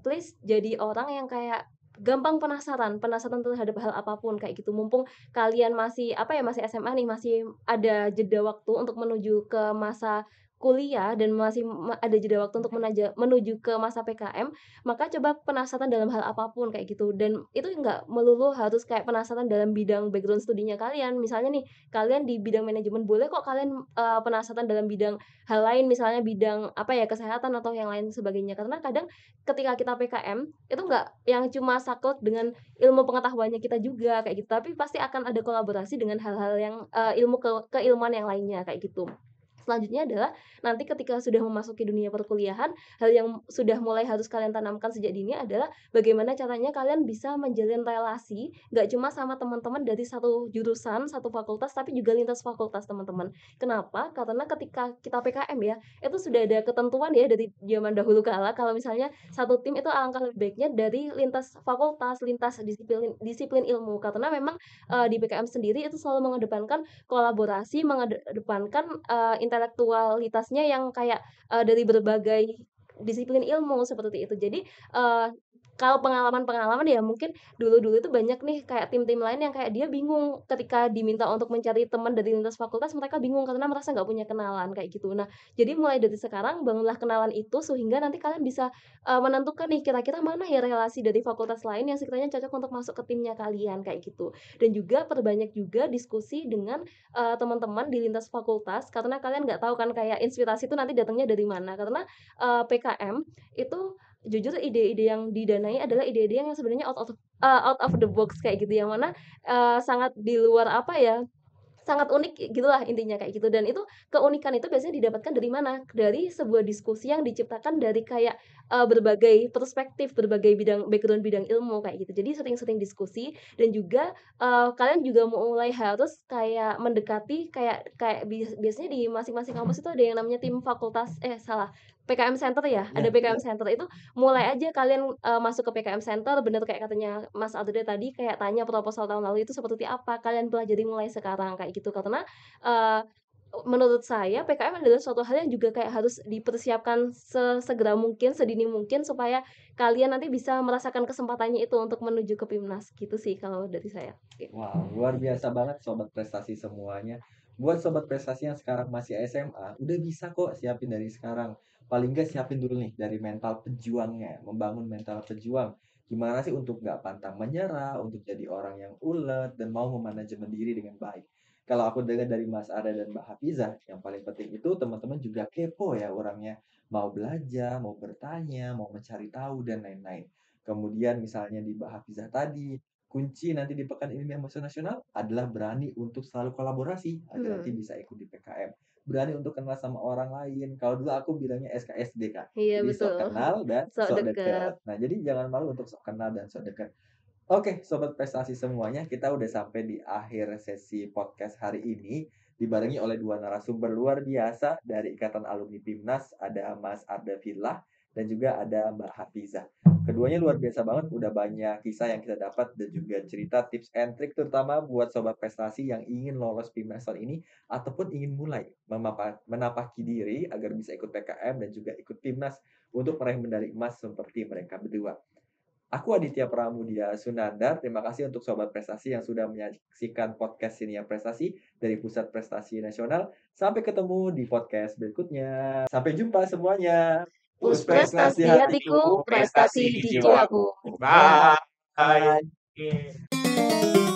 please jadi orang yang kayak gampang penasaran penasaran terhadap hal apapun kayak gitu, mumpung kalian masih, apa ya, masih SMA nih, masih ada jeda waktu untuk menuju ke masa kuliah dan masih ada jeda waktu untuk menuju ke masa PKM, maka coba penasaran dalam hal apapun kayak gitu. Dan itu nggak melulu harus kayak penasaran dalam bidang background studinya kalian. Misalnya nih, kalian di bidang manajemen, boleh kok kalian, penasaran dalam bidang hal lain, misalnya bidang apa ya, kesehatan atau yang lain sebagainya. Karena kadang ketika kita PKM, itu nggak yang cuma saklek dengan ilmu pengetahuannya kita juga kayak gitu, tapi pasti akan ada kolaborasi dengan hal-hal yang, ilmu keilmuan yang lainnya kayak gitu. Selanjutnya adalah nanti ketika sudah memasuki dunia perkuliahan, hal yang sudah mulai harus kalian tanamkan sejak dini adalah bagaimana caranya kalian bisa menjalin relasi, nggak cuma sama teman-teman dari satu jurusan, satu fakultas, tapi juga lintas fakultas, teman-teman. Kenapa? Karena ketika kita PKM ya, itu sudah ada ketentuan ya dari zaman dahulu kala kalau misalnya satu tim itu alangkah lebih baiknya dari lintas fakultas, lintas disiplin disiplin ilmu. Karena memang, di PKM sendiri itu selalu mengedepankan kolaborasi, mengedepankan, intelektualitasnya yang kayak, dari berbagai disiplin ilmu seperti itu. Jadi, kalau pengalaman-pengalaman ya mungkin dulu-dulu itu banyak nih kayak tim-tim lain yang kayak dia bingung ketika diminta untuk mencari teman dari lintas fakultas, mereka bingung karena merasa nggak punya kenalan kayak gitu. Nah, jadi mulai dari sekarang bangunlah kenalan itu sehingga nanti kalian bisa, menentukan nih kira-kira mana ya relasi dari fakultas lain yang sekiranya cocok untuk masuk ke timnya kalian kayak gitu. Dan juga perbanyak juga diskusi dengan, teman-teman di lintas fakultas karena kalian nggak tahu kan kayak inspirasi itu nanti datangnya dari mana. Karena, PKM itu jujur ide-ide yang didanai adalah ide-ide yang sebenarnya out of the box kayak gitu, yang mana, sangat di luar apa ya, sangat unik gitulah intinya kayak gitu. Dan itu keunikan itu biasanya didapatkan dari mana? Dari sebuah diskusi yang diciptakan dari kayak, berbagai perspektif, berbagai background bidang ilmu kayak gitu. Jadi sering-sering diskusi dan juga, kalian juga mulai harus kayak mendekati kayak kayak biasanya di masing-masing kampus itu ada yang namanya tim fakultas salah, PKM Center ya, ada Ya, PKM Center itu mulai aja kalian, masuk ke PKM Center, bener kayak katanya Mas Adria tadi, kayak tanya proposal tahun lalu itu seperti apa, kalian pelajari mulai sekarang, kayak gitu. Karena, eee, menurut saya PKM adalah suatu hal yang juga kayak harus dipersiapkan sesegera mungkin, sedini mungkin, supaya kalian nanti bisa merasakan kesempatannya itu untuk menuju ke PIMNAS, gitu sih kalau dari saya. Oke. wow, luar biasa banget sobat prestasi semuanya. Buat sobat prestasi yang sekarang masih SMA, udah bisa kok siapin dari sekarang. Paling nggak siapin dulu nih dari mental pejuangnya, membangun mental pejuang. Gimana sih untuk nggak pantang menyerah, untuk jadi orang yang ulet dan mau memanajemen diri dengan baik. Kalau aku dengar dari Mas Ada dan Mbak Hafizah, yang paling penting itu teman-teman juga kepo ya orangnya. Mau belajar, mau bertanya, mau mencari tahu, dan lain-lain. Kemudian misalnya di Mbak Hafizah tadi, kunci nanti di Pekan Ilmiah Mahasiswa Nasional adalah berani untuk selalu kolaborasi agar nanti Mhm, bisa ikut di PKM. Berani untuk kenal sama orang lain. Kalau dulu aku bilangnya SKSD, Kak. iya Jadi sok betul, kenal dan sok sok deket. deket. Nah, jadi jangan malu untuk sok kenal dan sok deket. Oke, sobat prestasi semuanya, kita udah sampai di akhir sesi podcast hari ini. Dibarengi oleh dua narasumber luar biasa dari Ikatan Alumni PIMNAS, ada Mas Arda Fillah dan juga ada Mbak Hafizah. Keduanya luar biasa banget, udah banyak kisah yang kita dapat dan juga cerita tips and trick terutama buat sobat prestasi yang ingin lolos PIMNAS tahun ini ataupun ingin mulai menapaki diri agar bisa ikut PKM dan juga ikut PIMNAS untuk meraih medali emas seperti mereka berdua. Aku Aditya Pramudia Sunandar. Terima kasih untuk Sobat Prestasi yang sudah menyaksikan podcast Sinia Prestasi dari Pusat Prestasi Nasional. Sampai ketemu di podcast berikutnya. Sampai jumpa semuanya. Push Puspres prestasi di di hatiku, hatiku, prestasi prestasi di di jiwaku. jiwaku. Bye. Bye.